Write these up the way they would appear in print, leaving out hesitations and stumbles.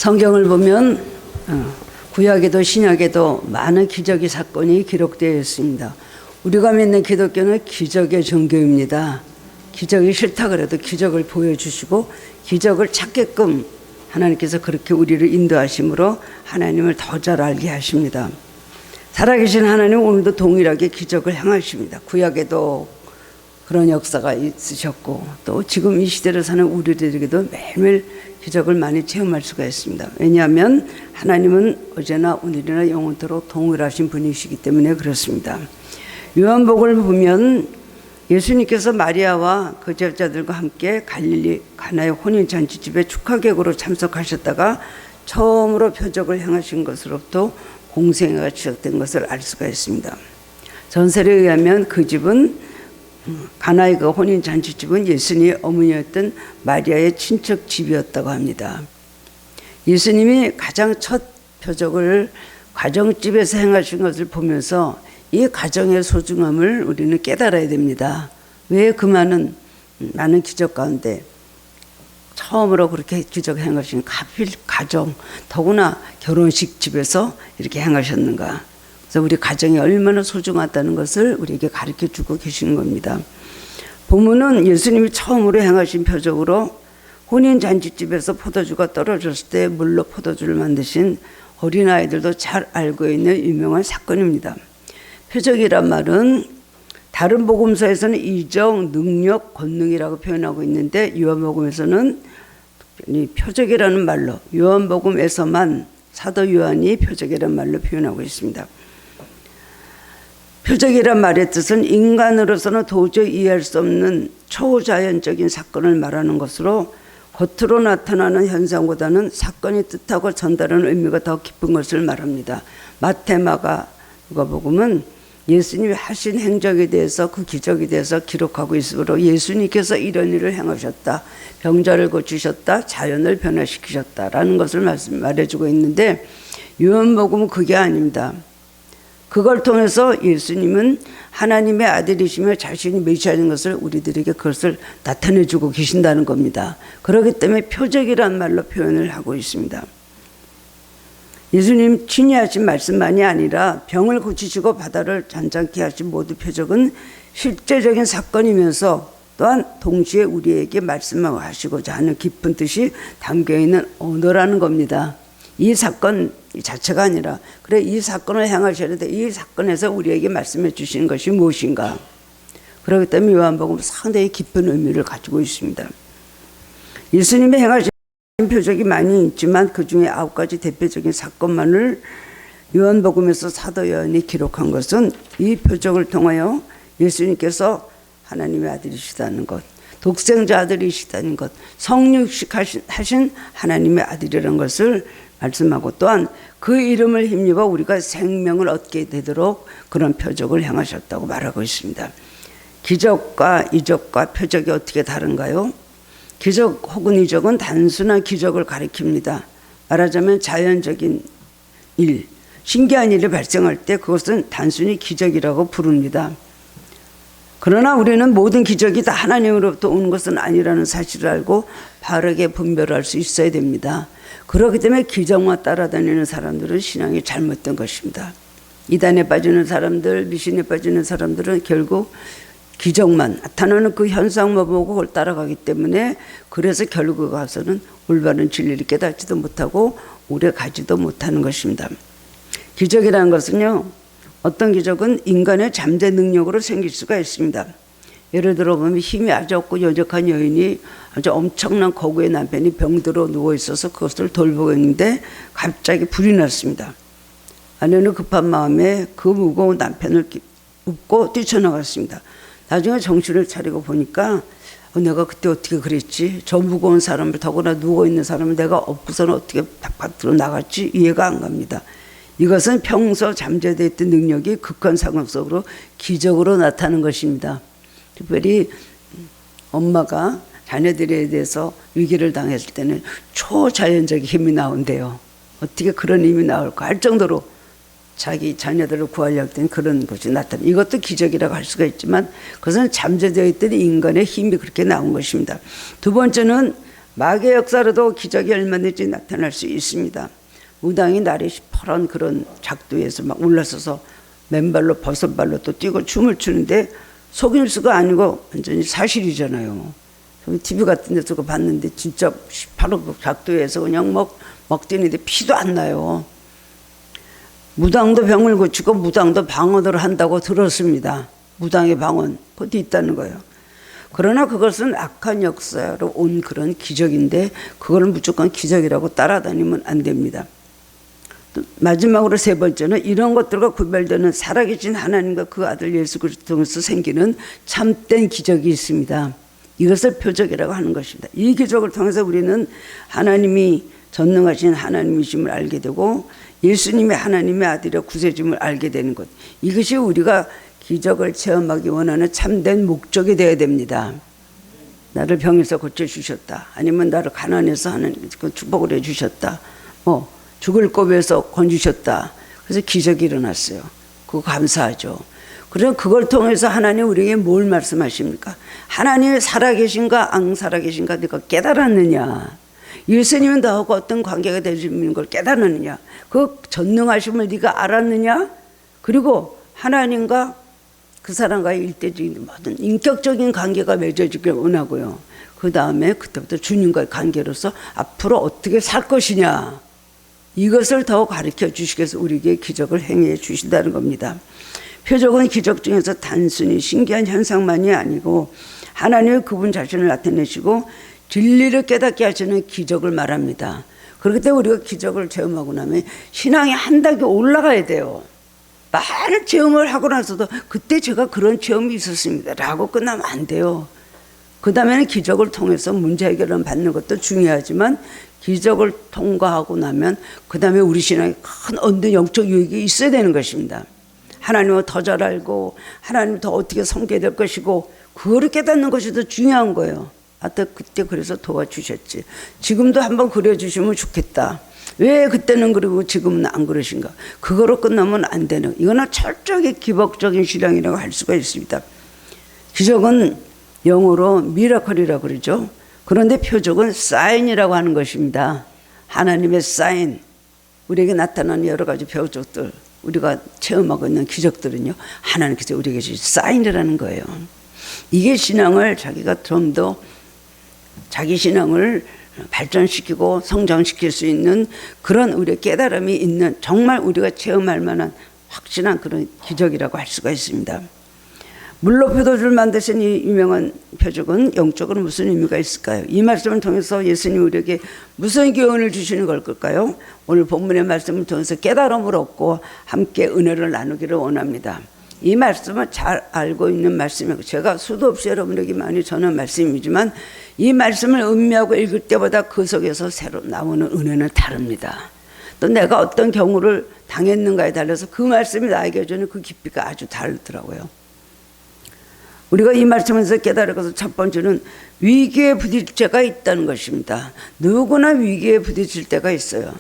성경을 보면 구약에도 신약에도 많은 기적의 사건이 기록되어 있습니다. 우리가 믿는 기독교는 기적의 종교입니다. 기적이 싫다 그래도 기적을 보여주시고 기적을 찾게끔 하나님께서 그렇게 우리를 인도하심으로 하나님을 더 잘 알게 하십니다. 살아계신 하나님 오늘도 동일하게 기적을 행하십니다. 구약에도 그런 역사가 있으셨고 또 지금 이 시대를 사는 우리들에게도 매일매일 기적을 많이 체험할 수가 있습니다. 왜냐하면 하나님은 어제나 오늘이나 영원토록 동일하신 분이시기 때문에 그렇습니다. 요한복음을 보면 예수님께서 마리아와 그 제자들과 함께 갈릴리 가나의 혼인잔치집에 축하객으로 참석하셨다가 처음으로 표적을 행하신 것으로부터 공생애가 시작된 것을 알 수가 있습니다. 전설에 의하면 그 집은 가나의 그 혼인잔치집은 예수님의 어머니였던 마리아의 친척 집이었다고 합니다. 예수님이 가장 첫 표적을 가정집에서 행하신 것을 보면서 이 가정의 소중함을 우리는 깨달아야 됩니다. 왜 그 많은 기적 가운데 처음으로 그렇게 기적 행하신 하필 가정, 더구나 결혼식 집에서 이렇게 행하셨는가. 그래서 우리 가정이 얼마나 소중하다는 것을 우리에게 가르쳐 주고 계시는 겁니다. 본문은 예수님이 처음으로 행하신 표적으로 혼인잔치집에서 포도주가 떨어졌을 때 물로 포도주를 만드신 어린아이들도 잘 알고 있는 유명한 사건입니다. 표적이란 말은 다른 복음서에서는 이적, 능력, 권능이라고 표현하고 있는데 요한복음에서는 특별히 표적이라는 말로 요한복음에서만 사도 요한이 표적이라는 말로 표현하고 있습니다. 표적이란 말의 뜻은 인간으로서는 도저히 이해할 수 없는 초자연적인 사건을 말하는 것으로 겉으로 나타나는 현상보다는 사건이 뜻하고 전달하는 의미가 더 깊은 것을 말합니다. 마태, 마가, 누가복음은 예수님이 하신 행적에 대해서 그 기적에 대해서 기록하고 있으므로 예수님께서 이런 일을 행하셨다, 병자를 고치셨다, 자연을 변화시키셨다라는 것을 말해주고 있는데 요한복음은 그게 아닙니다. 그걸 통해서 예수님은 하나님의 아들이시며 자신이 메시아인 것을 우리들에게 그것을 나타내주고 계신다는 겁니다. 그렇기 때문에 표적이란 말로 표현을 하고 있습니다. 예수님 친히 하신 말씀만이 아니라 병을 고치시고 바다를 잔잔케 하신 모든 표적은 실제적인 사건이면서 또한 동시에 우리에게 말씀하시고자 하는 깊은 뜻이 담겨있는 언어라는 겁니다. 이 사건 자체가 아니라 그래 이 사건을 행하셔야 되는데 이 사건에서 우리에게 말씀해 주시는 것이 무엇인가. 그렇기 때문에 요한복음은 상당히 깊은 의미를 가지고 있습니다. 예수님이 행하신 표적이 많이 있지만 그 중에 9가지 대표적인 사건만을 요한복음에서 사도 요한이 기록한 것은 이 표적을 통하여 예수님께서 하나님의 아들이시다는 것, 독생자 아들이시다는 것, 성육식 하신 하나님의 아들이라는 것을 말씀하고 또한 그 이름을 힘입어 우리가 생명을 얻게 되도록 그런 표적을 행하셨다고 말하고 있습니다. 기적과 이적과 표적이 어떻게 다른가요? 기적 혹은 이적은 단순한 기적을 가리킵니다. 말하자면 자연적인 일, 신기한 일이 발생할 때 그것은 단순히 기적이라고 부릅니다. 그러나 우리는 모든 기적이 다 하나님으로부터 오는 것은 아니라는 사실을 알고 바르게 분별할 수 있어야 됩니다. 그렇기 때문에 기적만 따라다니는 사람들은 신앙이 잘못된 것입니다. 이단에 빠지는 사람들, 미신에 빠지는 사람들은 결국 기적만 나타나는 그 현상만 보고 그걸 따라가기 때문에 그래서 결국 가서는 올바른 진리를 깨닫지도 못하고 오래 가지도 못하는 것입니다. 기적이라는 것은요, 어떤 기적은 인간의 잠재 능력으로 생길 수가 있습니다. 예를 들어 보면 힘이 아주 없고 여적한 여인이 아주 엄청난 거구의 남편이 병들어 누워 있어서 그것을 돌보고 있는데 갑자기 불이 났습니다. 아내는 급한 마음에 그 무거운 남편을 업고 뛰쳐나갔습니다. 나중에 정신을 차리고 보니까 내가 그때 어떻게 그랬지? 저 무거운 사람을 더구나 누워있는 사람을 내가 업고서는 어떻게 바깥으로 나갔지? 이해가 안 갑니다. 이것은 평소 잠재되어 있던 능력이 극한 상황 속으로 기적으로 나타나는 것입니다. 특별히 엄마가 자녀들에 대해서 위기를 당했을 때는 초자연적인 힘이 나온대요. 어떻게 그런 힘이 나올까 할 정도로 자기 자녀들을 구하려고 했던 그런 것이 나타나. 이것도 기적이라고 할 수가 있지만 그것은 잠재되어 있던 인간의 힘이 그렇게 나온 것입니다. 두 번째는 마귀의 역사로도 기적이 얼마든지 나타날 수 있습니다. 무당이 날이 시퍼런 그런 작두에서 막 올라서서 맨발로 버선발로 또 뛰고 춤을 추는데 속일 수가 아니고 완전히 사실이잖아요. TV 같은 데서 그거 봤는데 진짜 시퍼런 그 작두에서 그냥 막 뛰는데 피도 안 나요. 무당도 병을 고치고 무당도 방언을 한다고 들었습니다. 무당의 방언 그것도 있다는 거예요. 그러나 그것은 악한 역사로 온 그런 기적인데 그걸 무조건 기적이라고 따라다니면 안 됩니다. 또 마지막으로 세 번째는 이런 것들과 구별되는 살아계신 하나님과 그 아들 예수 그리스도 통해서 생기는 참된 기적이 있습니다. 이것을 표적이라고 하는 것입니다. 이 기적을 통해서 우리는 하나님이 전능하신 하나님이심을 알게 되고 예수님이 하나님의 아들이라 구세주임을 알게 되는 것. 이것이 우리가 기적을 체험하기 원하는 참된 목적이 되어야 됩니다. 나를 병에서 고쳐주셨다. 아니면 나를 가난해서 하는 축복을 해주셨다. 죽을 고비에서 건주셨다. 그래서 기적이 일어났어요. 그거 감사하죠. 그래서 그걸 통해서 하나님 우리에게 뭘 말씀하십니까? 하나님이 살아계신가 안 살아계신가 네가 깨달았느냐. 예수님은 너하고 어떤 관계가 되시는 걸 깨달았느냐. 그 전능하심을 네가 알았느냐. 그리고 하나님과 그 사람과의 일대적인 모든 인격적인 관계가 맺어지길 원하고요. 그 다음에 그때부터 주님과의 관계로서 앞으로 어떻게 살 것이냐. 이것을 더 가르쳐 주시기 위해서 우리에게 기적을 행해 주신다는 겁니다. 표적은 기적 중에서 단순히 신기한 현상만이 아니고 하나님의 그분 자신을 나타내시고 진리를 깨닫게 하시는 기적을 말합니다. 그렇기 때문에 우리가 기적을 체험하고 나면 신앙이 한 단계 올라가야 돼요. 많은 체험을 하고 나서도 그때 제가 그런 체험이 있었습니다 라고 끝나면 안 돼요. 그 다음에는 기적을 통해서 문제 해결을 받는 것도 중요하지만 기적을 통과하고 나면 그 다음에 우리 신앙에 큰 얻는 영적 유익이 있어야 되는 것입니다. 하나님을 더 잘 알고 하나님을 더 어떻게 섬겨야 될 것이고 그거를 깨닫는 것이 더 중요한 거예요. 그때 그래서 도와주셨지. 지금도 한번 그려주시면 좋겠다. 왜 그때는 그러고 지금은 안 그러신가. 그거로 끝나면 안 되는, 이거는 철저하게 기복적인 신앙이라고 할 수가 있습니다. 기적은 영어로 미라클이라고 그러죠. 그런데 표적은 사인이라고 하는 것입니다. 하나님의 사인, 우리에게 나타나는 여러 가지 표적들, 우리가 체험하고 있는 기적들은요, 하나님께서 우리에게 주신 사인이라는 거예요. 이게 신앙을 자기가 좀 더 자기 신앙을 발전시키고 성장시킬 수 있는 그런 우리의 깨달음이 있는, 정말 우리가 체험할 만한 확실한 그런 기적이라고 할 수가 있습니다. 물로 포도주를 만드신 이 유명한 표적은 영적으로 무슨 의미가 있을까요? 이 말씀을 통해서 예수님 우리에게 무슨 교훈을 주시는 걸까요? 오늘 본문의 말씀을 통해서 깨달음을 얻고 함께 은혜를 나누기를 원합니다. 이 말씀은 잘 알고 있는 말씀이고 제가 수도 없이 여러분에게 많이 전한 말씀이지만 이 말씀을 음미하고 읽을 때보다 그 속에서 새로 나오는 은혜는 다릅니다. 또 내가 어떤 경우를 당했는가에 달려서 그 말씀이 나에게 주는 그 깊이가 아주 다르더라고요. 우리가 이 말씀에서 깨달을 것은 첫 번째는 위기에 부딪힐 때가 있다는 것입니다. 누구나 위기에 부딪힐 때가 있어요.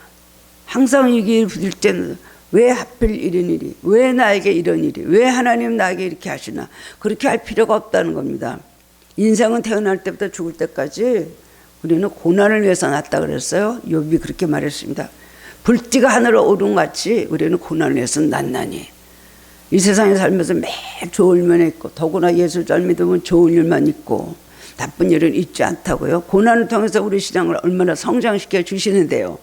항상 위기에 부딪힐 때는 왜 하필 이런 일이, 왜 나에게 이런 일이, 왜 하나님 나에게 이렇게 하시나, 그렇게 할 필요가 없다는 겁니다. 인생은 태어날 때부터 죽을 때까지 우리는 고난을 위해서 났다 그랬어요. 욥이 그렇게 말했습니다. 불띠가 하늘을 오른 같이 우리는 고난을 위해서 났나니. 이 세상에 살면서 매일 좋은 면이 있고, 더구나 예수 잘 믿으면 좋은 일만 있고 나쁜 일은 있지 않다고요. 고난을 통해서 우리 신앙을 얼마나 성장시켜 주시는데요.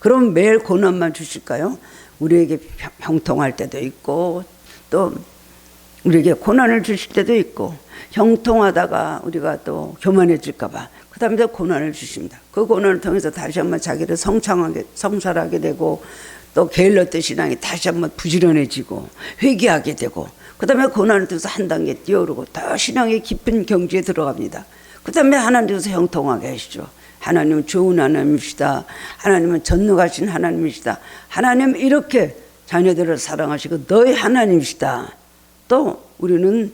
그럼 매일 고난만 주실까요? 우리에게 형통할 때도 있고, 또 우리에게 고난을 주실 때도 있고, 형통하다가 우리가 또 교만해질까 봐 그 다음에 고난을 주십니다. 그 고난을 통해서 다시 한번 자기를 성찰하게 되고, 또 게을렀던 신앙이 다시 한번 부지런해지고 회개하게 되고, 그 다음에 고난을 통해서 한 단계 뛰어오르고 더 신앙의 깊은 경지에 들어갑니다. 그 다음에 하나님께서 형통하게 하시죠. 하나님은 좋은 하나님이시다. 하나님은 전능하신 하나님이시다. 하나님 이렇게 자녀들을 사랑하시고 너희 하나님이시다. 또 우리는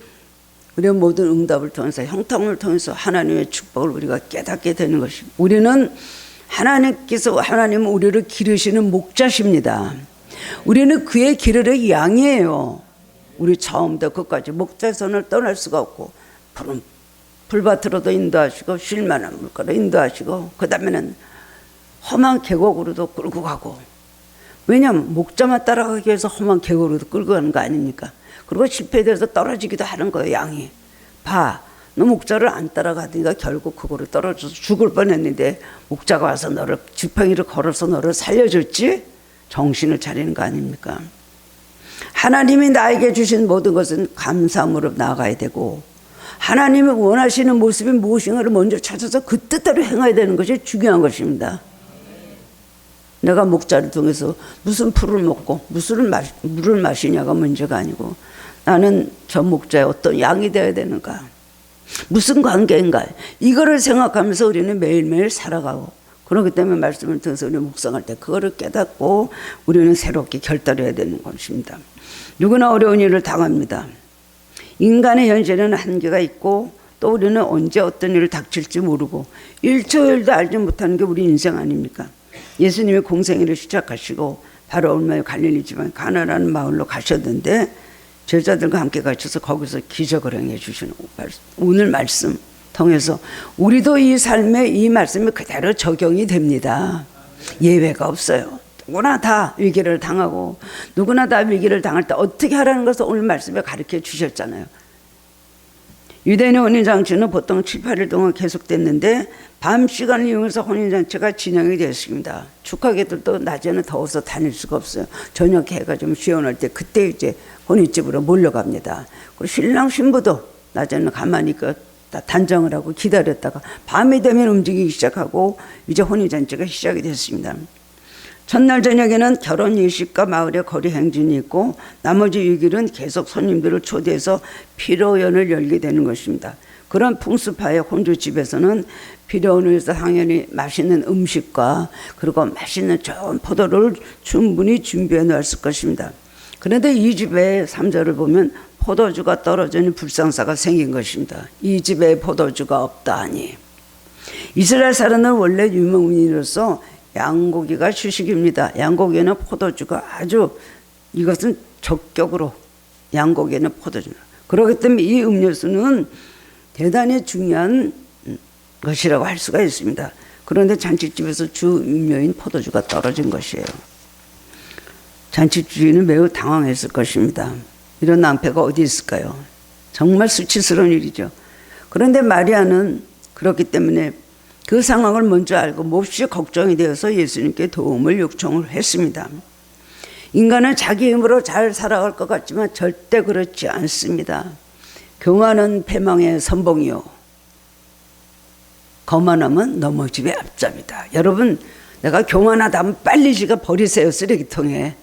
우리의 모든 응답을 통해서, 형통을 통해서 하나님의 축복을 우리가 깨닫게 되는 것입니다. 우리는 하나님은 우리를 기르시는 목자십니다. 우리는 그의 기르는 양이에요. 우리 처음부터 끝까지 목자의 손을 떠날 수가 없고 푸른 불밭으로도 인도하시고 쉴만한 물가로 인도하시고 그 다음에는 험한 계곡으로도 끌고 가고, 왜냐하면 목자만 따라가기 위해서 험한 계곡으로도 끌고 가는 거 아닙니까? 그리고 실패돼서 떨어지기도 하는 거예요. 양이 봐, 너 목자를 안 따라가니까 결국 그거로 떨어져서 죽을 뻔했는데 목자가 와서 너를 지팡이를 걸어서 너를 살려줬지? 정신을 차리는 거 아닙니까? 하나님이 나에게 주신 모든 것은 감사함으로 나아가야 되고, 하나님이 원하시는 모습이 무엇인가를 먼저 찾아서 그 뜻대로 행해야 되는 것이 중요한 것입니다. 내가 목자를 통해서 무슨 풀을 먹고 물을 마시냐가 문제가 아니고, 나는 저 목자의 어떤 양이 되어야 되는가, 무슨 관계인가, 이거를 생각하면서 우리는 매일매일 살아가고, 그렇기 때문에 말씀을 통해서 우리 묵상할 때 그거를 깨닫고 우리는 새롭게 결단해야 되는 것입니다. 누구나 어려운 일을 당합니다. 인간의 현실에는 한계가 있고, 또 우리는 언제 어떤 일을 닥칠지 모르고 1초일도 알지 못하는 게 우리 인생 아닙니까? 예수님이 공생애를 시작하시고 바로 얼마에 갈릴리 지방 가나라는 마을로 가셨는데, 제자들과 함께 가셔서 거기서 기적을 행해 주시는 오늘 말씀 통해서 우리도 이 삶에 이 말씀이 그대로 적용이 됩니다. 예외가 없어요. 누구나 다 위기를 당하고, 누구나 다 위기를 당할 때 어떻게 하라는 것을 오늘 말씀에 가르쳐 주셨잖아요. 유대인의 혼인잔치는 보통 7, 8일 동안 계속됐는데 밤 시간을 이용해서 혼인잔치가 진행이 됐습니다. 축하객들도 낮에는 더워서 다닐 수가 없어요. 저녁 해가 좀 시원할 때 그때 이제 혼인집으로 몰려갑니다. 그리고 신랑 신부도 낮에는 가만히 단정을 하고 기다렸다가 밤이 되면 움직이기 시작하고 이제 혼인잔치가 시작이 됐습니다. 첫날 저녁에는 결혼 예식과 마을의 거리 행진이 있고, 나머지 6일은 계속 손님들을 초대해서 피로연을 열게 되는 것입니다. 그런 풍습하에 혼주집에서는 피로연에서 당연히 맛있는 음식과 그리고 맛있는 좋은 포도를 충분히 준비해 놓았을 것입니다. 그런데 이 집의 3절을 보면 포도주가 떨어지는 불상사가 생긴 것입니다. 이 집에 포도주가 없다 하니. 이스라엘 사람은 원래 유목민으로서 양고기가 주식입니다. 양고기에는 포도주가 아주, 이것은 적격으로 양고기에는 포도주. 그렇기 때문에 이 음료수는 대단히 중요한 것이라고 할 수가 있습니다. 그런데 잔치집에서 주 음료인 포도주가 떨어진 것이에요. 잔치 주인은 매우 당황했을 것입니다. 이런 낭패가 어디 있을까요? 정말 수치스러운 일이죠. 그런데 마리아는 그렇기 때문에 그 상황을 먼저 알고 몹시 걱정이 되어서 예수님께 도움을 요청을 했습니다. 인간은 자기 힘으로 잘 살아갈 것 같지만 절대 그렇지 않습니다. 교만은 패망의 선봉이요, 거만함은 넘어짐의 앞잡이다. 여러분, 내가 교만하다 하면 빨리 지가 버리세요, 쓰레기통에.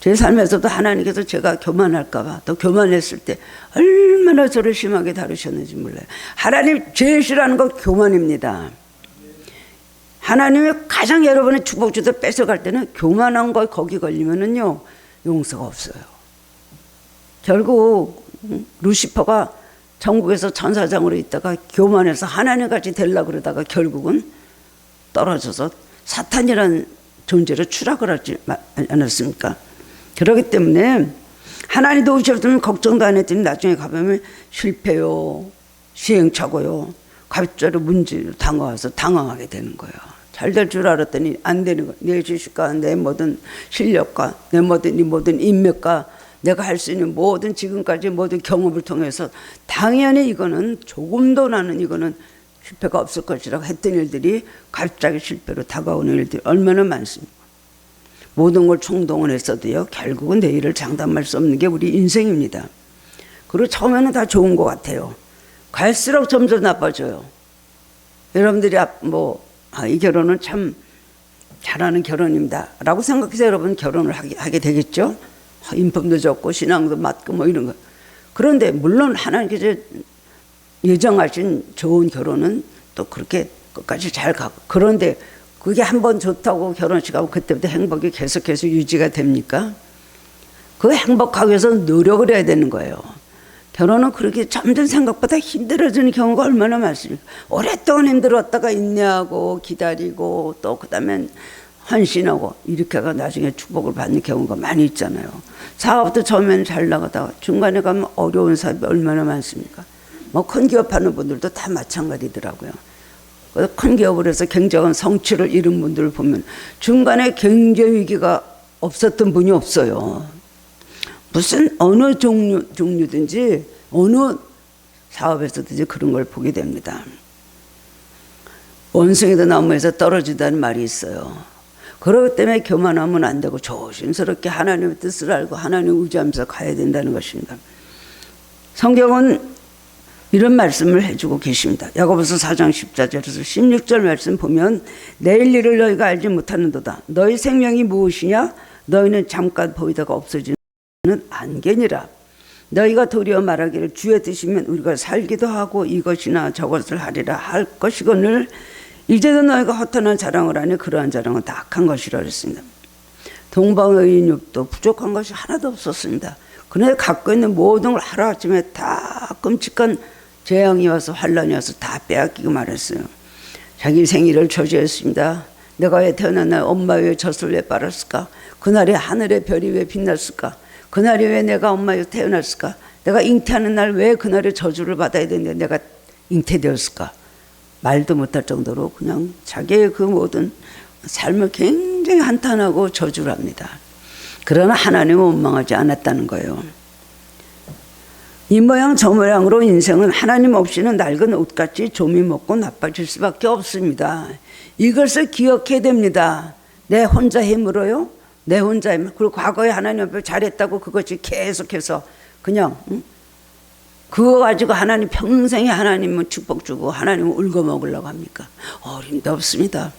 제 삶에서도 하나님께서 제가 교만할까봐, 또 교만했을 때 얼마나 저를 심하게 다루셨는지 몰라요. 하나님 제일 싫어하는 건 교만입니다. 하나님이 가장 여러분의 축복주도 뺏어갈 때는 교만한 거 거기 걸리면은요, 용서가 없어요. 결국 루시퍼가 천국에서 천사장으로 있다가 교만해서 하나님같이 되려고 그러다가 결국은 떨어져서 사탄이라는 존재로 추락을 하지 않았습니까? 그렇기 때문에 하나님 도우셨으면 걱정도 안 했더니 나중에 가보면 실패요, 시행착오요, 갑자기 문제로 당황하게 되는 거예요. 잘 될 줄 알았더니 안 되는 거예요. 내 지식과 내 모든 실력과 내 모든 인맥과 내가 할 수 있는 모든 지금까지 모든 경험을 통해서 당연히 이거는 조금도 나는 이거는 실패가 없을 것이라고 했던 일들이 갑자기 실패로 다가오는 일들이 얼마나 많습니까? 모든 걸 총동원했어도요, 결국은 내일을 장담할 수 없는 게 우리 인생입니다. 그리고 처음에는 다 좋은 것 같아요. 갈수록 점점 나빠져요. 여러분들이 이 결혼은 참 잘하는 결혼입니다 라고 생각해서 여러분 결혼을 하게 되겠죠. 인품도 좋고 신앙도 맞고 이런 거. 그런데 물론 하나님께서 예정하신 좋은 결혼은 또 그렇게 끝까지 잘 가고, 그런데 그게 한번 좋다고 결혼식하고 그때부터 행복이 계속해서 유지가 됩니까? 그 행복하기 위해서 노력을 해야 되는 거예요. 결혼은 그렇게 점점 생각보다 힘들어지는 경우가 얼마나 많습니까? 오랫동안 힘들었다가 인내하고 기다리고 또 그다음에 헌신하고 이렇게 가 나중에 축복을 받는 경우가 많이 있잖아요. 사업도 처음에는 잘 나가다가 중간에 가면 어려운 사업이 얼마나 많습니까? 뭐 큰 기업 하는 분들도 다 마찬가지더라고요. 큰 기업을 해서 굉장한 성취를 이룬 분들을 보면 중간에 경제 위기가 없었던 분이 없어요. 무슨 어느 종류든지 어느 사업에서든지 그런 걸 보게 됩니다. 원숭이도 나무에서 떨어진다는 말이 있어요. 그렇기 때문에 교만하면 안 되고 조심스럽게 하나님의 뜻을 알고 하나님 의지하면서 가야 된다는 것입니다. 성경은 이런 말씀을 해주고 계십니다. 야고보서 4장 14절에서 16절 말씀 보면 내일 일을 너희가 알지 못하는도다. 너희 생명이 무엇이냐? 너희는 잠깐 보이다가 없어지는 안개니라. 너희가 도리어 말하기를 주의 뜻이면 우리가 살기도 하고 이것이나 저것을 하리라 할 것이거늘 이제도 너희가 허탄한 자랑을 하니 그러한 자랑은 다 악한 것이라 그랬습니다. 동방의인육도 부족한 것이 하나도 없었습니다. 그네 갖고 있는 모든 걸 하루아침에 다 끔찍한 재앙이 와서 환란이 와서 다 빼앗기고 말했어요. 자기 생일을 저지했습니다. 내가 왜 태어난 날 엄마의 젖을 왜 빨았을까? 그날에 하늘의 별이 왜 빛났을까? 그날이 왜 내가 엄마에 태어났을까? 내가 잉태하는 날 왜 그날의 저주를 받아야 되는데 내가 잉태되었을까? 말도 못할 정도로 그냥 자기의 그 모든 삶을 굉장히 한탄하고 저주를 합니다. 그러나 하나님은 원망하지 않았다는 거예요. 이 모양 저 모양으로 인생은 하나님 없이는 낡은 옷같이 좀이 먹고 나빠질 수밖에 없습니다. 이것을 기억해야 됩니다. 내 혼자 힘으로요. 내 혼자 힘. 그리고 과거에 하나님 앞에 잘했다고 그것이 계속해서 그냥 그거 가지고 하나님 평생에 하나님은 축복 주고 하나님은 울고 먹으려고 합니까? 어림도 없습니다.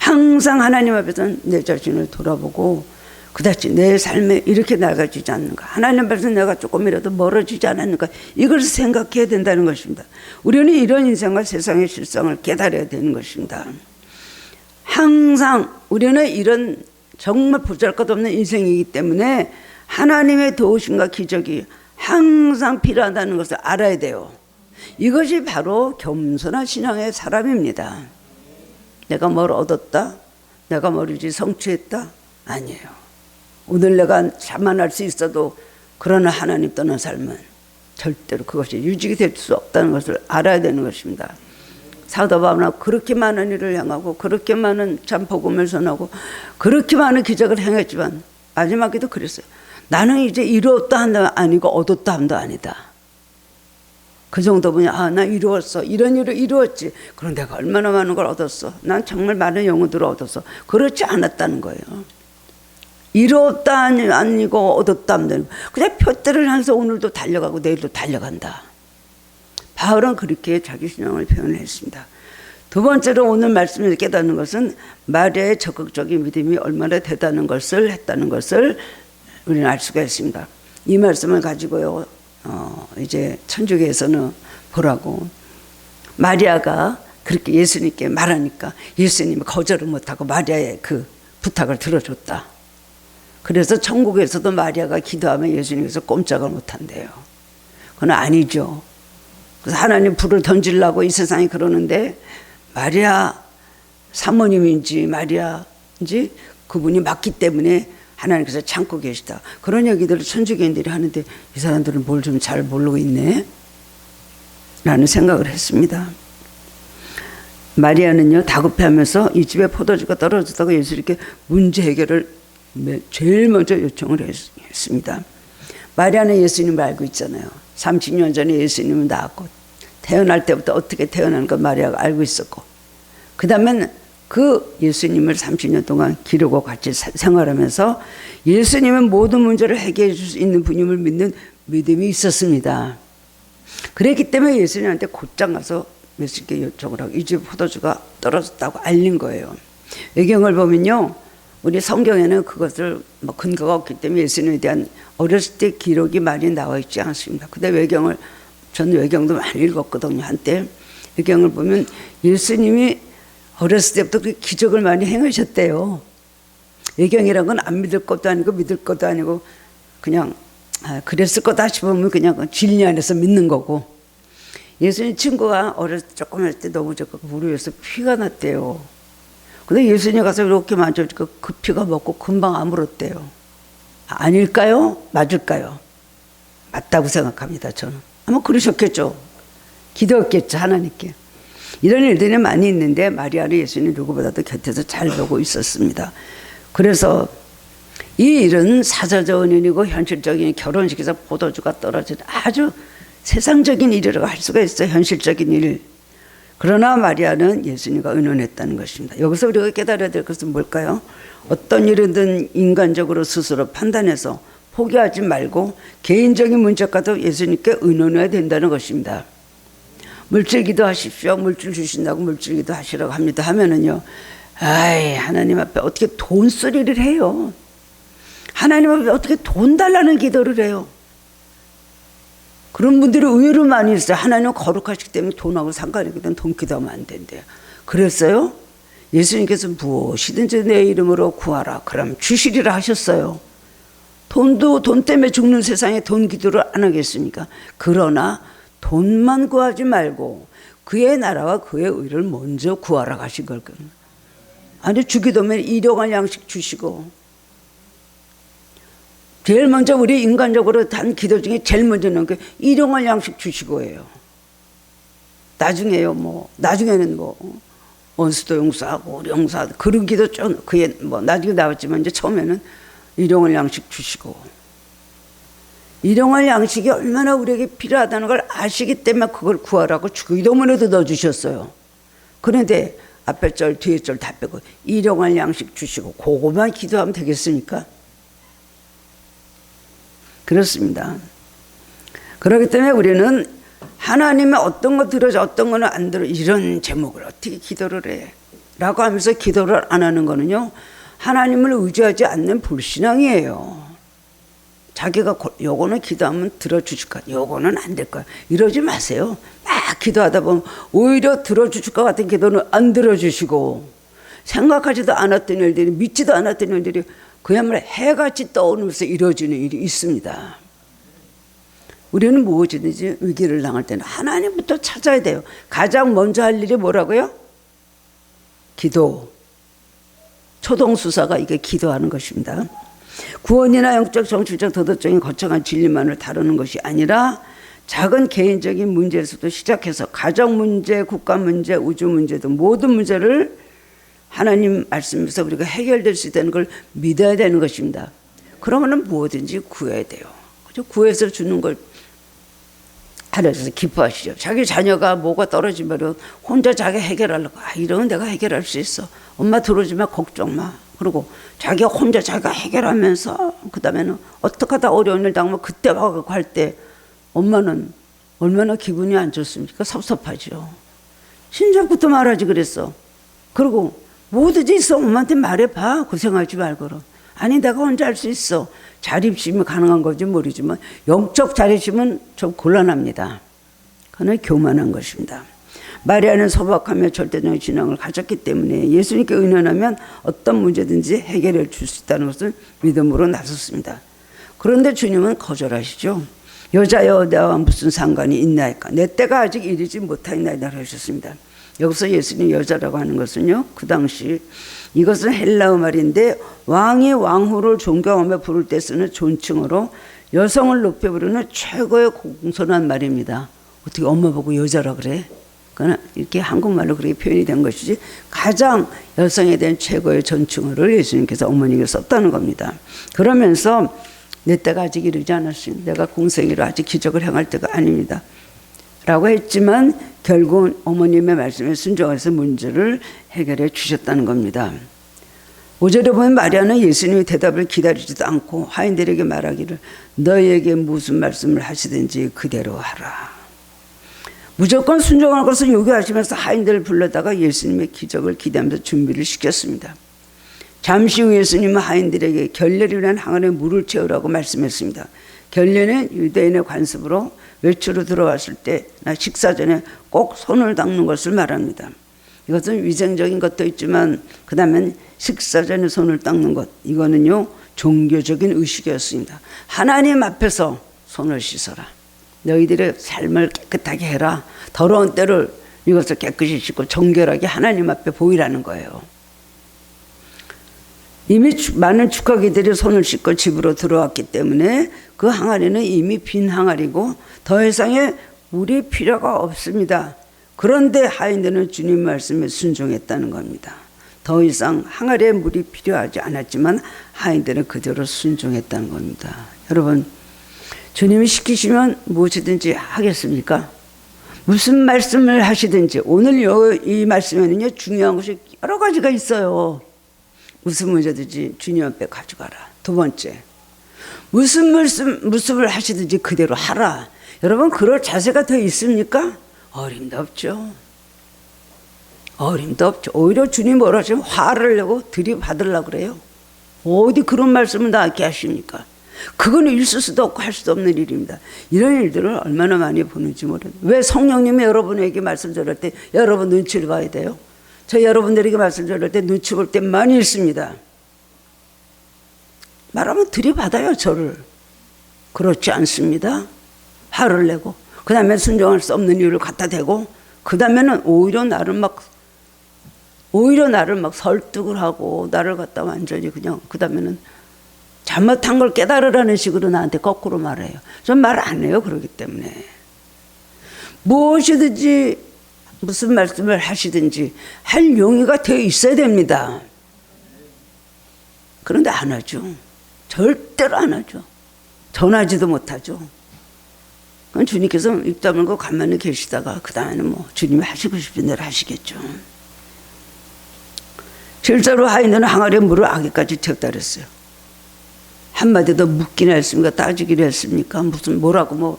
항상 하나님 앞에서는 내 자신을 돌아보고 그다지 내 삶에 이렇게 나아가지지 않는가, 하나님 앞에서 내가 조금이라도 멀어지지 않았는가, 이걸 생각해야 된다는 것입니다. 우리는 이런 인생과 세상의 실상을 깨달아야 되는 것입니다. 항상 우리는 이런 정말 보잘것없는 인생이기 때문에 하나님의 도우심과 기적이 항상 필요하다는 것을 알아야 돼요. 이것이 바로 겸손한 신앙의 사람입니다. 내가 뭘 얻었다? 내가 뭘 이제 성취했다? 아니에요. 오늘 내가 자만할 수 있어도 그러나 하나님 떠난 삶은 절대로 그것이 유지가 될 수 없다는 것을 알아야 되는 것입니다. 사도 바울은 그렇게 많은 일을 행하고 그렇게 많은 참 복음을 전하고 그렇게 많은 기적을 행했지만 마지막에도 그랬어요. 나는 이제 이루었다 한다 아니고 얻었다 함도 아니다. 그 정도면 나 이루었어. 이런 일을 이루었지. 그럼 내가 얼마나 많은 걸 얻었어. 난 정말 많은 영혼들을 얻었어. 그렇지 않았다는 거예요. 이루었다 아니고 얻었다 하면 그냥 표대를 향해서 오늘도 달려가고 내일도 달려간다. 바울은 그렇게 자기 신앙을 표현했습니다. 두 번째로 오늘 말씀을 깨닫는 것은 마리아의 적극적인 믿음이 얼마나 대단한 것을 했다는 것을 우리는 알 수가 있습니다. 이 말씀을 가지고요, 이제 천주교에서는 보라고, 마리아가 그렇게 예수님께 말하니까 예수님이 거절을 못하고 마리아의 그 부탁을 들어줬다. 그래서 천국에서도 마리아가 기도하면 예수님께서 꼼짝을 못한대요. 그건 아니죠. 그래서 하나님 불을 던지려고 이 세상이 그러는데 마리아 사모님인지 마리아인지 그분이 맞기 때문에 하나님께서 참고 계시다. 그런 얘기들을 천주교인들이 하는데 이 사람들은 뭘 좀 잘 모르고 있네 라는 생각을 했습니다. 마리아는요, 다급해하면서 이 집에 포도주가 떨어졌다고 예수님께 문제 해결을 제일 먼저 요청을 했습니다. 마리아는 예수님을 알고 있잖아요. 30년 전에 예수님은 낳았고 태어날 때부터 어떻게 태어나는가 마리아가 알고 있었고, 그 다음엔 그 예수님을 30년 동안 기르고 같이 생활하면서 예수님은 모든 문제를 해결해 줄 수 있는 분임을 믿는 믿음이 있었습니다. 그랬기 때문에 예수님한테 곧장 가서 예수님께 요청을 하고 이 집 포도주가 떨어졌다고 알린 거예요. 외경을 보면요, 우리 성경에는 그것을 근거가 없기 때문에 예수님에 대한 어렸을 때 기록이 많이 나와 있지 않습니다. 근데 저는 외경도 많이 읽었거든요, 한때. 외경을 보면 예수님이 어렸을 때부터 그 기적을 많이 행하셨대요. 외경이란 건 안 믿을 것도 아니고 믿을 것도 아니고 그냥 그랬을 거다 싶으면 그냥 진리 안에서 믿는 거고. 예수님 친구가 어렸을 때 조금 할 때 넘어졌고 무릎에서 피가 났대요. 근데 예수님이 가서 이렇게 만져주니까 그 피가 먹고 금방 아물었대요. 아닐까요? 맞을까요? 맞다고 생각합니다. 저는. 아마 그러셨겠죠. 기도했겠죠. 하나님께. 이런 일들이 많이 있는데 마리아는 예수님 누구보다도 곁에서 잘 보고 있었습니다. 그래서 이 일은 사자적 은연이고 현실적인 결혼식에서 포도주가 떨어진 아주 세상적인 일이라고 할 수가 있어요. 현실적인 일. 그러나 마리아는 예수님과 의논했다는 것입니다. 여기서 우리가 깨달아야 될 것은 뭘까요? 어떤 일이든 인간적으로 스스로 판단해서 포기하지 말고 개인적인 문제과도 예수님께 의논해야 된다는 것입니다. 물질 기도하십시오. 물질 주신다고 물질 기도하시라고 합니다. 하면은요, 아이, 하나님 앞에 어떻게 돈 소리를 해요? 하나님 앞에 어떻게 돈 달라는 기도를 해요? 그런 분들이 의외로 많이 있어요. 하나님은 거룩하시기 때문에 돈하고 상관이 없기 때문에 돈 기도하면 안 된대요. 그랬어요? 예수님께서 무엇이든지 내 이름으로 구하라. 그럼 주시리라 하셨어요. 돈 때문에 죽는 세상에 돈 기도를 안 하겠습니까? 그러나 돈만 구하지 말고 그의 나라와 그의 의를 먼저 구하라 하신 걸. 아니, 주기도면 일용할 양식 주시고, 제일 먼저 우리 인간적으로 단 기도 중에 제일 먼저 넣은 게 일용할 양식 주시고예요. 나중에는 원수도 용서하고 우리 용서하고 그런 기도 좀 그게 나중에 나왔지만 이제 처음에는 일용할 양식 주시고, 일용할 양식이 얼마나 우리에게 필요하다는 걸 아시기 때문에 그걸 구하라고 주기도문에도 넣어주셨어요. 그런데 앞에 절 뒤에 절 다 빼고 일용할 양식 주시고 그거만 기도하면 되겠습니까? 그렇습니다. 그렇기 때문에 우리는 하나님의 어떤 거 들어줘 어떤 거는 안 들어, 이런 제목을 어떻게 기도를 해? 라고 하면서 기도를 안 하는 거는요, 하나님을 의지하지 않는 불신앙이에요. 자기가 요거는 기도하면 들어주실 거야, 요거는 안 될 거야, 이러지 마세요. 막 기도하다 보면 오히려 들어주실 것 같은 기도는 안 들어주시고, 생각하지도 않았던 일들이, 믿지도 않았던 일들이 그야말로 해같이 떠오르면서 이루어지는 일이 있습니다. 우리는 무엇이든지 위기를 당할 때는 하나님부터 찾아야 돼요. 가장 먼저 할 일이 뭐라고요? 기도. 초동수사가 이게 기도하는 것입니다. 구원이나 영적, 정치적, 도덕적인 거창한 진리만을 다루는 것이 아니라 작은 개인적인 문제에서도 시작해서 가정 문제, 국가 문제, 우주 문제 등 모든 문제를 하나님 말씀에서 우리가 해결될 수 있다는 걸 믿어야 되는 것입니다. 그러면은 뭐든지 구해야 돼요. 구해서 주는 걸 하나님께서 기뻐하시죠. 자기 자녀가 뭐가 떨어지면 혼자 자기 해결하려고, 이러면 내가 해결할 수 있어. 엄마 들어오지 마, 걱정 마. 그리고 자기가 혼자 자기가 해결하면서 그 다음에는 어떻게 하다 어려운 일 당하면 그때 와가지고 할 때 엄마는 얼마나 기분이 안 좋습니까? 섭섭하죠. 신작부터 말하지 그랬어. 그리고 뭐든지 있어 엄마한테 말해봐. 고생하지 말고. 아니 내가 혼자 할 수 있어. 자립심이 가능한 건지 모르지만 영적 자립심은 좀 곤란합니다. 그건 교만한 것입니다. 마리아는 소박하며 절대적인 신앙을 가졌기 때문에 예수님께 의논하면 어떤 문제든지 해결해 줄 수 있다는 것을 믿음으로 나섰습니다. 그런데 주님은 거절하시죠. 여자여 나와 무슨 상관이 있나이까? 내 때가 아직 이르지 못하였나이다 하셨습니다. 여기서 예수님 여자라고 하는 것은요, 그 당시 이것은 헬라어 말인데 왕이 왕후를 존경하며 부를 때 쓰는 존칭으로 여성을 높여 부르는 최고의 공손한 말입니다. 어떻게 엄마 보고 여자라 그래? 그러나 이렇게 한국말로 그렇게 표현이 된 것이지 가장 여성에 대한 최고의 존칭어를 예수님께서 어머니에게 썼다는 겁니다. 그러면서 내 때가 아직 이르지 않았으니 내가 공생애로 아직 기적을 행할 때가 아닙니다 라고 했지만 결국은 어머님의 말씀에 순종해서 문제를 해결해 주셨다는 겁니다. 5절에 보면 마리아는 예수님의 대답을 기다리지도 않고 하인들에게 말하기를 너희에게 무슨 말씀을 하시든지 그대로 하라. 무조건 순종할 것을 요구하시면서 하인들을 불러다가 예수님의 기적을 기대하면서 준비를 시켰습니다. 잠시 후 예수님은 하인들에게 결례를 위한 항아리에 물을 채우라고 말씀했습니다. 결례는 유대인의 관습으로 외출로 들어왔을 때나 식사 전에 꼭 손을 닦는 것을 말합니다. 이것은 위생적인 것도 있지만 그 다음엔 식사 전에 손을 닦는 것, 이거는요 종교적인 의식이었습니다. 하나님 앞에서 손을 씻어라. 너희들의 삶을 깨끗하게 해라. 더러운 때를 이것을 깨끗이 씻고 정결하게 하나님 앞에 보이라는 거예요. 이미 많은 축하기들이 손을 씻고 집으로 들어왔기 때문에 그 항아리는 이미 빈 항아리고 더 이상의 물이 필요가 없습니다. 그런데 하인들은 주님 말씀에 순종했다는 겁니다. 더 이상 항아리에 물이 필요하지 않았지만 하인들은 그대로 순종했다는 겁니다. 여러분, 주님이 시키시면 무엇이든지 하겠습니까? 무슨 말씀을 하시든지. 오늘 이 말씀에는요, 중요한 것이 여러 가지가 있어요. 무슨 문제든지 주님 앞에 가져가라. 두 번째, 무슨 말씀을 하시든지 그대로 하라. 여러분, 그럴 자세가 더 있습니까? 어림도 없죠. 어림도 없죠. 오히려 주님 뭐라 하시면 화를 내고 들이받으려고 그래요. 어디 그런 말씀을 나게 하십니까? 그거는 있을 수도 없고 할 수도 없는 일입니다. 이런 일들을 얼마나 많이 보는지 모르겠어요. 왜 성령님이 여러분에게 말씀 전할 때 여러분 눈치를 봐야 돼요? 저 여러분들에게 말씀 전할 때 눈치 볼 때 많이 있습니다. 말하면 들이받아요, 저를. 그렇지 않습니다. 화를 내고 그 다음에 순종할 수 없는 이유를 갖다 대고 그 다음에는 오히려 나를 막 설득을 하고 나를 갖다 완전히 그냥 그 다음에는 잘못한 걸 깨달으라는 식으로 나한테 거꾸로 말해요. 전 말 안 해요. 그러기 때문에 무엇이든지 무슨 말씀을 하시든지 할 용의가 되어 있어야 됩니다. 그런데 안 하죠. 절대로 안 하죠. 전하지도 못하죠. 그건 주님께서 입 다물고 가만히 계시다가 그 다음에는 뭐 주님이 하시고 싶은 대로 하시겠죠. 실제로 하인들은 항아리에 물을 아기까지 채웠다 그랬어요. 한마디도 묻기나 했습니까? 따지기나 했습니까? 무슨 뭐라고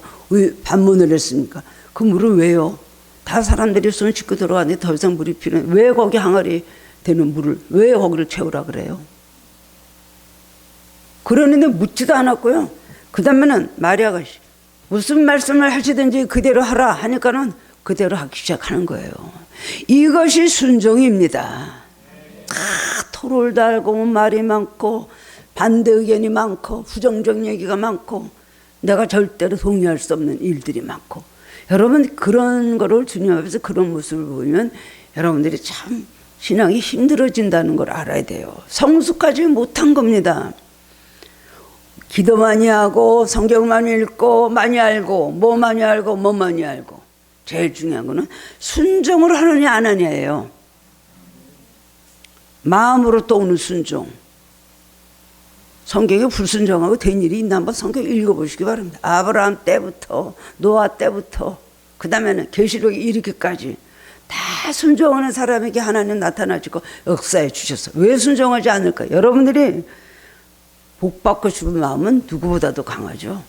반문을 했습니까? 그 물은 왜요? 다 사람들이 손 씻고 들어가는데 더 이상 물이 필요해. 왜 거기 항아리 되는 물을 왜 거기를 채우라 그래요? 그러는데 묻지도 않았고요. 그 다음에는 마리아가 무슨 말씀을 하시든지 그대로 하라 하니까는 그대로 하기 시작하는 거예요. 이것이 순종입니다. 토를 달고 말이 많고 반대 의견이 많고 부정적 얘기가 많고 내가 절대로 동의할 수 없는 일들이 많고 여러분 그런 거를 주님 앞에서 그런 모습을 보면 여러분들이 참 신앙이 힘들어진다는 걸 알아야 돼요. 성숙하지 못한 겁니다. 기도 많이 하고 성경 많이 읽고 많이 알고 뭐 많이 알고 뭐 많이 알고 제일 중요한 거는 순종을 하느냐 안 하냐예요. 마음으로 또 오는 순종. 성경에 불순종하고 된 일이 있나 한번 성경 읽어보시기 바랍니다. 아브라함 때부터 노아 때부터 그 다음에는 계시록 이르기까지 다 순종하는 사람에게 하나님 나타나시고 역사해 주셨어요. 왜 순종하지 않을까? 여러분들이 복 받고 싶은 마음은 누구보다도 강하죠.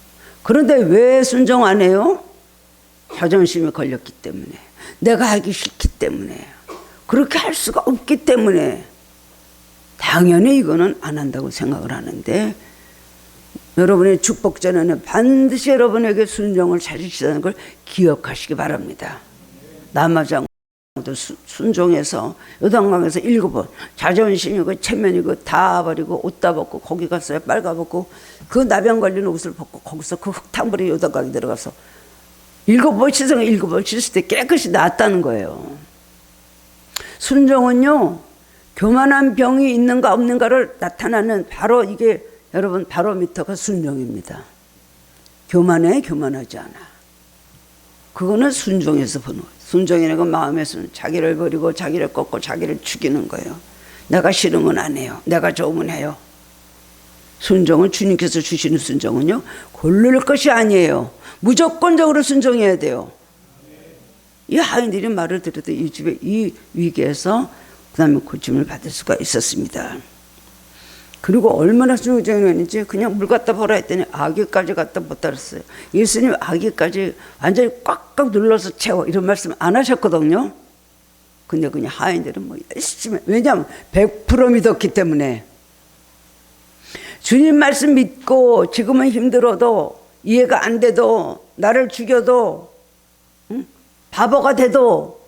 그런데 왜 순종 안 해요? 자존심이 걸렸기 때문에 내가 하기 싫기 때문에 그렇게 할 수가 없기 때문에 당연히 이거는 안 한다고 생각을 하는데 여러분의 축복 전에는 반드시 여러분에게 순종을 찾으시다는 걸 기억하시기 바랍니다. 남아장 순종해서 요단강에서 7번 자존심이고 체면이고 다 버리고 옷 다 벗고 거기 가서 빨가벗고 그 나병 걸린 옷을 벗고 거기서 그 흙탕물이 요단강에 들어가서 7번 씻으면 7번 씻을 때 깨끗이 나았다는 거예요. 순종은요 교만한 병이 있는가 없는가를 나타나는 바로 이게 여러분 바로미터가 순종입니다. 교만해 교만하지 않아. 그거는 순종에서 보는 거예요. 순종이라는 건 마음에서는 자기를 버리고 자기를 꺾고 자기를 죽이는 거예요. 내가 싫으면 안 해요. 내가 좋으면 해요. 순종은 주님께서 주시는 순종은요 고를 것이 아니에요. 무조건적으로 순종해야 돼요. 이 하인들이 말을 들어도 이 집에 이 위기에서 그 다음에 고침을 받을 수가 있었습니다. 그리고 얼마나 순종했는지 그냥 물 갖다 버려 했더니 아기까지 갖다 못 따랐어요. 예수님 아기까지 완전히 꽉꽉 눌러서 채워 이런 말씀 안 하셨거든요. 근데 그냥 하인들은 뭐 열심히 왜냐하면 100% 믿었기 때문에 주님 말씀 믿고 지금은 힘들어도 이해가 안 돼도 나를 죽여도 바보가 돼도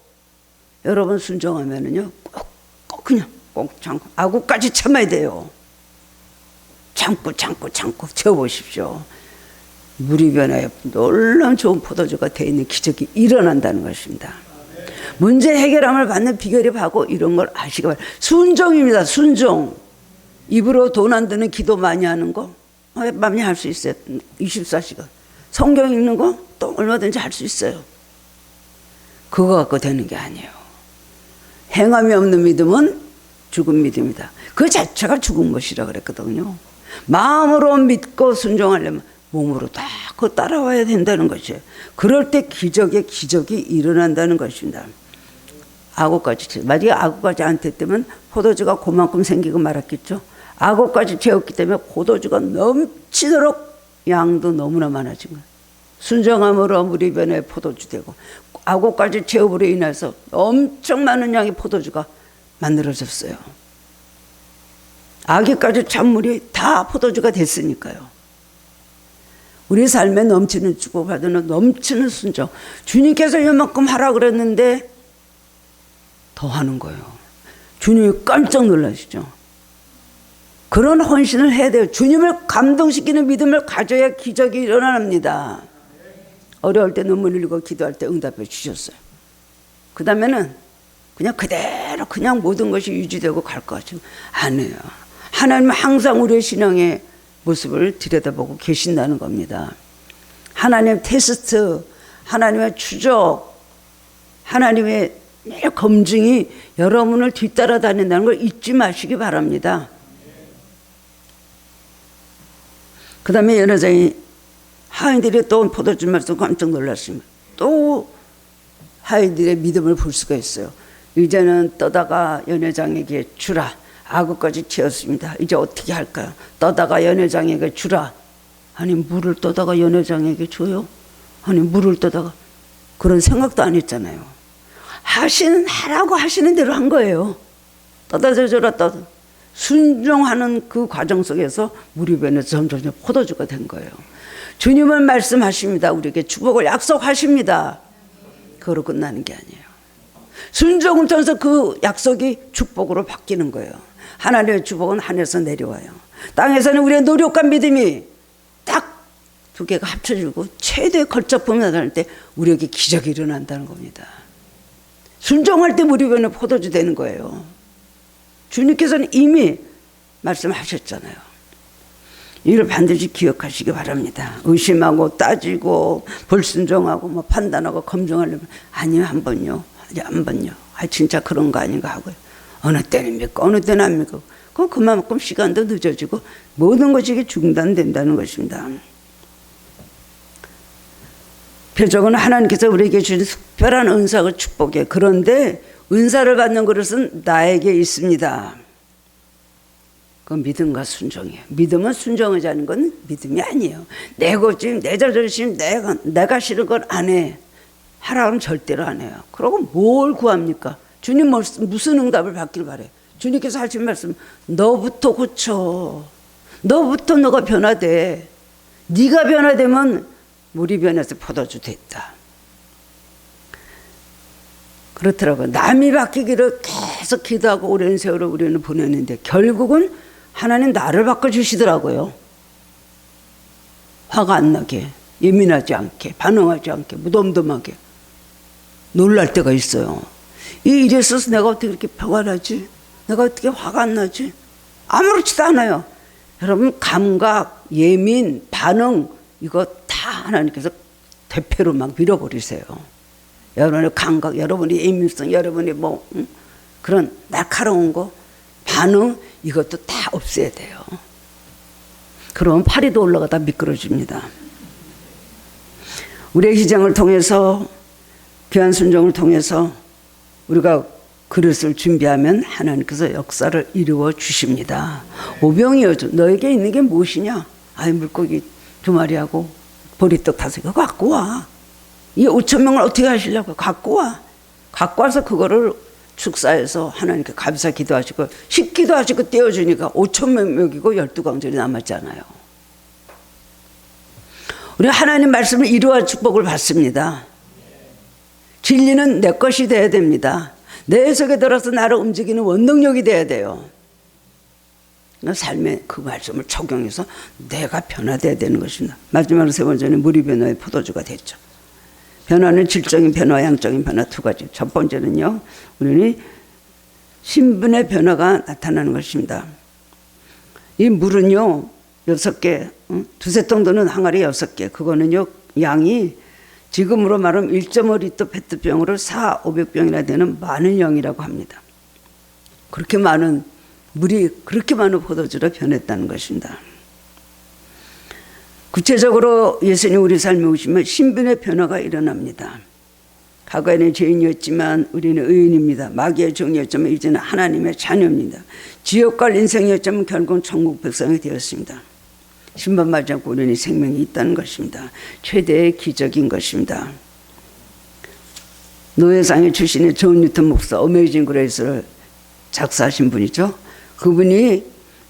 여러분 순종하면은요 꼭 그냥 꼭 참고 아구까지 참아야 돼요. 참고 채워보십시오. 물이 변하여 놀라운 좋은 포도주가 되어 있는 기적이 일어난다는 것입니다. 문제 해결함을 받는 비결이 바로 이런 걸 아시기 바랍니다. 순종입니다. 순종. 입으로 돈 안 드는 기도 많이 하는 거 많이 할 수 있어요. 24시간. 성경 읽는 거 또 얼마든지 할 수 있어요. 그거 갖고 되는 게 아니에요. 행함이 없는 믿음은 죽은 믿음이다. 그 자체가 죽은 것이라 그랬거든요. 마음으로 믿고 순종하려면 몸으로 다 그거 따라와야 된다는 것이에요. 그럴 때 기적이 일어난다는 것입니다. 악어까지, 만약에 악어까지 안 됐다면 포도주가 그만큼 생기고 말았겠죠. 악어까지 채웠기 때문에 포도주가 넘치도록 양도 너무나 많아진 거예요. 순정함으로 물이 변해 포도주 되고, 악어까지 채움으로 인해서 엄청 많은 양의 포도주가 만들어졌어요. 아기까지 찬물이 다 포도주가 됐으니까요. 우리 삶에 넘치는 주고받는 넘치는 순종. 주님께서 이만큼 하라 그랬는데 더 하는 거예요. 주님이 깜짝 놀라시죠. 그런 헌신을 해야 돼요. 주님을 감동시키는 믿음을 가져야 기적이 일어납니다. 어려울 때 눈물 흘리고 기도할 때 응답해 주셨어요. 그 다음에는 그냥 그대로 그냥 모든 것이 유지되고 갈 것 같지만 아니에요. 하나님은 항상 우리의 신앙의 모습을 들여다보고 계신다는 겁니다. 하나님의 테스트, 하나님의 추적, 하나님의 검증이 여러분을 뒤따라다닌다는 걸 잊지 마시기 바랍니다. 그 다음에 연회장이 하인들이 또 포도주 말씀 깜짝 놀랐습니다. 또 하인들의 믿음을 볼 수가 있어요. 이제는 떠다가 연회장에게 주라. 악어까지 채웠습니다. 이제 어떻게 할까요? 떠다가 연회장에게 주라. 아니 물을 떠다가 연회장에게 줘요? 아니 물을 떠다가 그런 생각도 안 했잖아요. 하라고 하시는 대로 한 거예요. 떠다 줘라 떠다. 순종하는 그 과정 속에서 물이 변해서 점점 포도주가 된 거예요. 주님은 말씀하십니다. 우리에게 축복을 약속하십니다. 그거로 끝나는 게 아니에요. 순종을 통해서 그 약속이 축복으로 바뀌는 거예요. 하나님의 축복은 하늘에서 내려와요. 땅에서는 우리의 노력과 믿음이 딱 두 개가 합쳐지고 최대의 걸작품이 나타날 때 우리에게 기적이 일어난다는 겁니다. 순종할 때 물이 변해 포도주 되는 거예요. 주님께서는 이미 말씀하셨잖아요. 이걸 반드시 기억하시기 바랍니다. 의심하고 따지고 불순종하고 뭐 판단하고 검증하려면 아니요 한 번요. 한 번요. 진짜 그런 거 아닌가 하고요. 어느 때는 믿고 어느 때는 안 믿고 그만큼 시간도 늦어지고 모든 것이 중단된다는 것입니다. 표적은 하나님께서 우리에게 주신 특별한 은사와 축복이에요. 그런데 은사를 받는 그릇은 나에게 있습니다. 그건 믿음과 순종이에요. 믿음은 순종하지 않는 건 믿음이 아니에요. 내 고집, 내 자존심, 내가 싫은 건 안 해. 하라 하면 절대로 안 해요. 그러고 뭘 구합니까? 주님 무슨 응답을 받길 바래요? 주님께서 하신 말씀, 너부터 고쳐. 너부터 너가 변화돼. 네가 변화되면 물이 변해서 포도주 됐다. 그렇더라고요. 남이 바뀌기를 계속 기도하고 오랜 세월을 우리는 보냈는데 결국은 하나님 나를 바꿔주시더라고요. 화가 안 나게, 예민하지 않게, 반응하지 않게, 무덤덤하게 놀랄 때가 있어요. 이 일에 있어서 내가 어떻게 이렇게 평안하지? 내가 어떻게 화가 안 나지? 아무렇지도 않아요. 여러분 감각, 예민, 반응 이거 다 하나님께서 대패로 막 밀어버리세요. 여러분의 감각, 여러분의 예민성, 여러분의 그런 날카로운 거, 반응 이것도 다 없애야 돼요. 그러면 파리도 올라가다 미끄러집니다. 우리의 희생을 통해서 귀한 순종을 통해서 우리가 그릇을 준비하면 하나님께서 역사를 이루어 주십니다. 오병이어 너에게 있는 게 무엇이냐? 아이 물고기 2마리하고 보리떡 5개 갖고 와. 이 5,000명을 어떻게 하시려고? 갖고 와. 갖고 와서 그거를 축사해서 하나님께 감사 기도하시고 식기도 하시고 떼어주니까 5,000명 먹이고 12광절이 남았잖아요. 우리 하나님 말씀을 이루어 축복을 받습니다. 진리는 내 것이 돼야 됩니다. 내 속에 들어서 나를 움직이는 원동력이 돼야 돼요. 삶에 그 말씀을 적용해서 내가 변화돼야 되는 것입니다. 마지막으로 3번째는 물이 변화의 포도주가 됐죠. 변화는 질적인 변화, 양적인 변화 2가지. 첫 번째는요, 우리는 신분의 변화가 나타나는 것입니다. 이 물은요 6개, 두세 통 드는 항아리 6개. 그거는요 양이 지금으로 말하면 1.5리터 페트병으로 500병이나 되는 많은 양이라고 합니다. 그렇게 많은 물이 그렇게 많은 포도주로 변했다는 것입니다. 구체적으로 예수님 우리 삶에 오시면 신분의 변화가 일어납니다. 과거에는 죄인이었지만 우리는 의인입니다. 마귀의 종이었지만 이제는 하나님의 자녀입니다. 지옥 갈 인생이었지만 결국은 천국 백성이 되었습니다. 심판받지 않고 우리는 생명이 있다는 것입니다. 최대의 기적인 것입니다. 노예상의 출신의 존 뉴턴 목사 어메이징 그레이스를 작사하신 분이죠. 그분이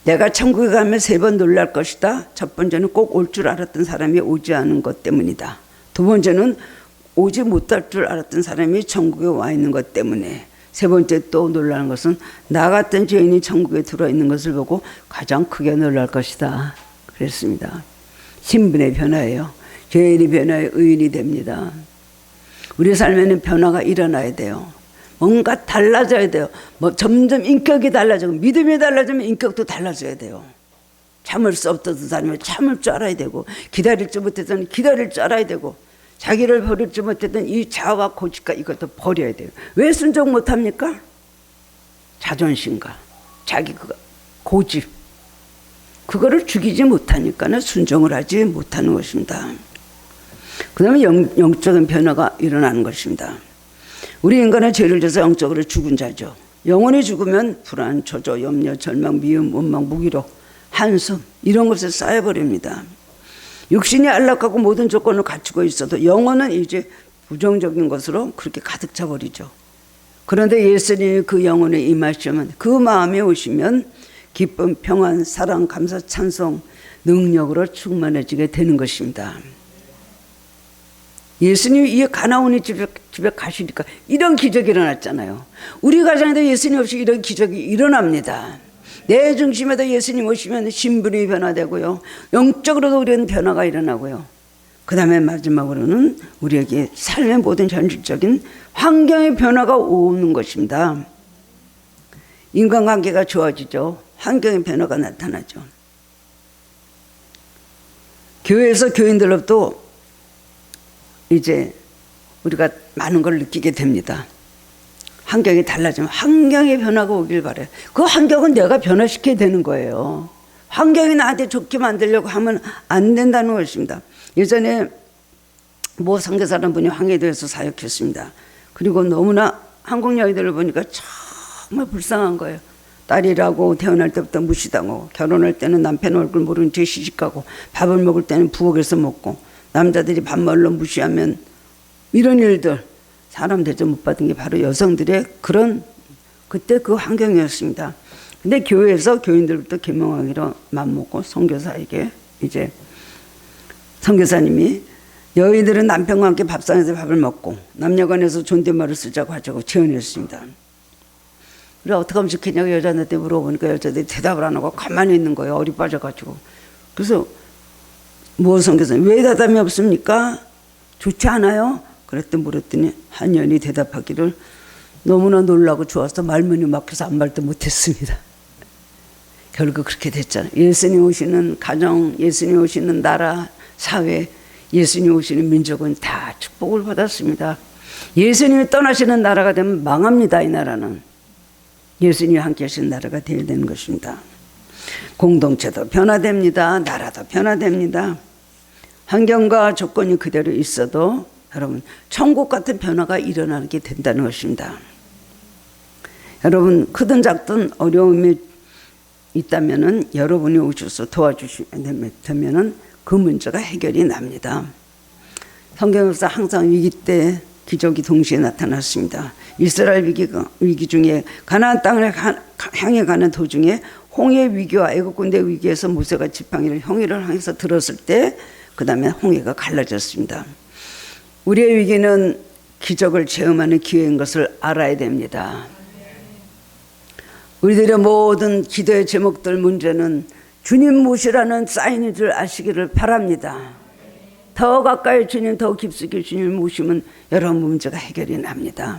내가 천국에 가면 3번 놀랄 것이다. 첫 번째는 꼭 올 줄 알았던 사람이 오지 않은 것 때문이다. 두 번째는 오지 못할 줄 알았던 사람이 천국에 와 있는 것 때문에. 세 번째 또 놀라는 것은 나 같은 죄인이 천국에 들어있는 것을 보고 가장 크게 놀랄 것이다. 그랬습니다. 신분의 변화예요. 죄인이 변화해 의인이 됩니다. 우리 삶에는 변화가 일어나야 돼요. 뭔가 달라져야 돼요. 점점 인격이 달라지고 믿음이 달라지면 인격도 달라져야 돼요. 참을 수 없던 사람은 참을 줄 알아야 되고 기다릴 줄 못했던 기다릴 줄 알아야 되고 자기를 버릴 줄 못했던 이 자아와 고집과 이것도 버려야 돼요. 왜 순종 못합니까? 자존심과 자기 고집 그거를 죽이지 못하니까 순종을 하지 못하는 것입니다. 그 다음에 영적인 변화가 일어나는 것입니다. 우리 인간은 죄를 져서 영적으로 죽은 자죠. 영혼이 죽으면 불안, 초조, 염려, 절망, 미움, 원망, 무기력, 한숨 이런 것을 쌓여버립니다. 육신이 안락하고 모든 조건을 갖추고 있어도 영혼은 이제 부정적인 것으로 그렇게 가득 차버리죠. 그런데 예수님이 그 영혼에 임하시면 그 마음에 오시면 기쁨, 평안, 사랑, 감사, 찬송, 능력으로 충만해지게 되는 것입니다. 예수님이 이 가나온의 집에 가시니까 이런 기적이 일어났잖아요. 우리 가정에도 예수님 없이 이런 기적이 일어납니다. 내 중심에도 예수님 오시면 신분이 변화되고요. 영적으로도 우리는 변화가 일어나고요. 그 다음에 마지막으로는 우리에게 삶의 모든 현실적인 환경의 변화가 오는 것입니다. 인간관계가 좋아지죠. 환경의 변화가 나타나죠. 교회에서 교인들로부터 이제 우리가 많은 걸 느끼게 됩니다. 환경이 달라지면 환경의 변화가 오길 바라요. 그 환경은 내가 변화시켜야 되는 거예요. 환경이 나한테 좋게 만들려고 하면 안 된다는 것입니다. 예전에 모 선교사라는 분이 황해도에서 사역했습니다. 그리고 너무나 한국 여인들을 보니까 정말 불쌍한 거예요. 딸이라고 태어날 때부터 무시당하고 결혼할 때는 남편 얼굴 모르는 채 시집가고 밥을 먹을 때는 부엌에서 먹고 남자들이 밥 먹으러 무시하면 이런 일들 사람 대접 못 받은 게 바로 여성들의 그런 그때 그 환경이었습니다. 근데 교회에서 교인들부터 계명하기로 맘먹고 선교사에게 이제 선교사님이 여인들은 남편과 함께 밥상에서 밥을 먹고 남녀간에서 존댓말을 쓰자고 하자고 제안했습니다. 그래 어떻게 하면 좋겠냐고 여자한테 물어보니까 여자들이 대답을 안 하고 가만히 있는 거예요. 어리 빠져가지고. 그래서 뭐 선교사님 왜 대답이 없습니까? 좋지 않아요? 그랬더니 물었더니 한 여인이 대답하기를 너무나 놀라고 좋아서 말문이 막혀서 아무 말도 못했습니다. 결국 그렇게 됐잖아요. 예수님 오시는 가정, 예수님 오시는 나라, 사회, 예수님 오시는 민족은 다 축복을 받았습니다. 예수님이 떠나시는 나라가 되면 망합니다. 이 나라는. 예수님이 함께 하시는 나라가 되어야 되는 것입니다. 공동체도 변화됩니다. 나라도 변화됩니다. 환경과 조건이 그대로 있어도 여러분 천국 같은 변화가 일어나게 된다는 것입니다. 여러분 크든 작든 어려움이 있다면은 여러분이 오셔서 도와주시면 되면은 그 문제가 해결이 납니다. 성경에서 항상 위기 때 기적이 동시에 나타났습니다. 이스라엘 위기 중에 가나안 땅을 향해 가는 도중에 홍해 위기와 애국 군대 위기에서 모세가 지팡이를 홍해를 향해서 들었을 때 그 다음에 홍해가 갈라졌습니다. 우리의 위기는 기적을 체험하는 기회인 것을 알아야 됩니다. 우리들의 모든 기도의 제목들 문제는 주님 모시라는 사인인 줄 아시기를 바랍니다. 더 가까이 주님, 더 깊숙이 주님을 모시면 여러분 문제가 해결이 납니다.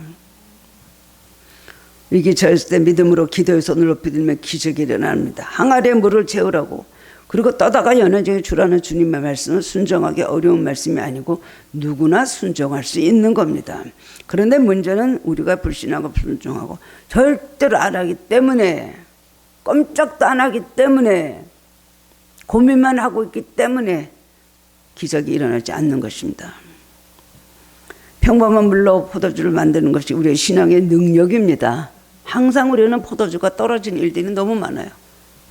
위기 처했을 때 믿음으로 기도의 손을 높이 들면 기적이 일어납니다. 항아리에 물을 채우라고. 그리고 떠다가 연회중에 주라는 주님의 말씀은 순종하기 어려운 말씀이 아니고 누구나 순종할 수 있는 겁니다. 그런데 문제는 우리가 불신하고 불순종하고 절대로 안 하기 때문에, 꼼짝도 안 하기 때문에, 고민만 하고 있기 때문에 기적이 일어나지 않는 것입니다. 평범한 물로 포도주를 만드는 것이 우리의 신앙의 능력입니다. 항상 우리는 포도주가 떨어진 일들이 너무 많아요.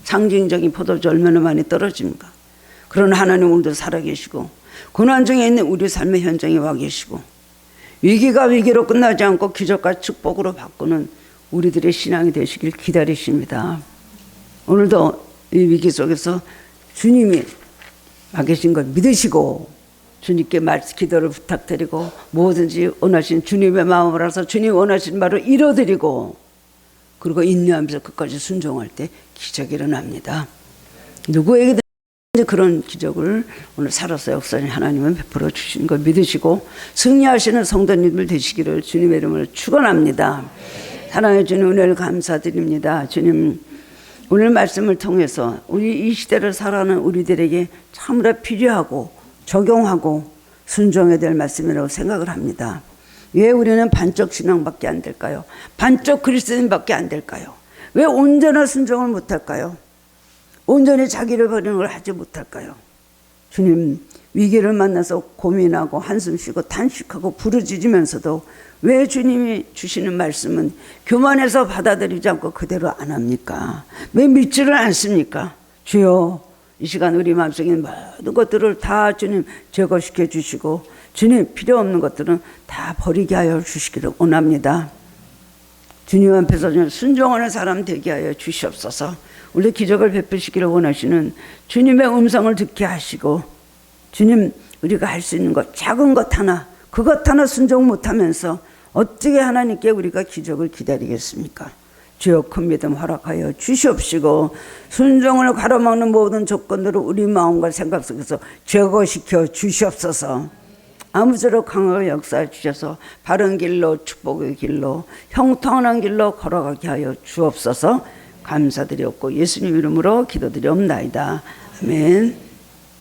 상징적인 포도주 얼마나 많이 떨어집니까? 그러나 하나님 오늘도 살아계시고 고난 중에 있는 우리 삶의 현장에 와 계시고 위기가 위기로 끝나지 않고 기적과 축복으로 바꾸는 우리들의 신앙이 되시길 기다리십니다. 오늘도 이 위기 속에서 주님이 와 계신 걸 믿으시고 주님께 기도를 부탁드리고 뭐든지 원하신 주님의 마음을 알아서 주님 원하신 바를 이뤄드리고 그리고 인내하면서 끝까지 순종할 때 기적이 일어납니다. 누구에게든 그런 기적을 오늘 살아서 역사님 하나님은 베풀어 주시는 걸 믿으시고 승리하시는 성도님들 되시기를 주님의 이름으로 축원합니다. 사랑해 주님 은혜를 감사드립니다. 주님 오늘 말씀을 통해서 우리 이 시대를 살아가는 우리들에게 참으로 필요하고 적용하고 순종해야 될 말씀이라고 생각을 합니다. 왜 우리는 반쪽 신앙밖에 안 될까요? 반쪽 그리스도인밖에 안 될까요? 왜 온전한 순종을 못할까요? 온전히 자기를 버리는 걸 하지 못할까요? 주님 위기를 만나서 고민하고 한숨 쉬고 탄식하고 부르짖으면서도 왜 주님이 주시는 말씀은 교만해서 받아들이지 않고 그대로 안 합니까? 왜 믿지를 않습니까? 주여 이 시간 우리 마음속에 있는 모든 것들을 다 주님 제거시켜 주시고 주님 필요 없는 것들은 다 버리게 하여 주시기를 원합니다. 주님 앞에서 순종하는 사람 되게 하여 주시옵소서. 우리 기적을 베푸시기를 원하시는 주님의 음성을 듣게 하시고 주님 우리가 할 수 있는 것 작은 것 하나 그것 하나 순종 못하면서 어떻게 하나님께 우리가 기적을 기다리겠습니까? 주여 큰 믿음 허락하여 주시옵시고 순종을 가로막는 모든 조건들을 우리 마음과 생각 속에서 제거시켜 주시옵소서. 아무쪼록 강하게 역사해 주셔서 바른 길로 축복의 길로 형통한 길로 걸어가게 하여 주옵소서. 감사드렸고 예수님 이름으로 기도드리옵나이다. 아멘.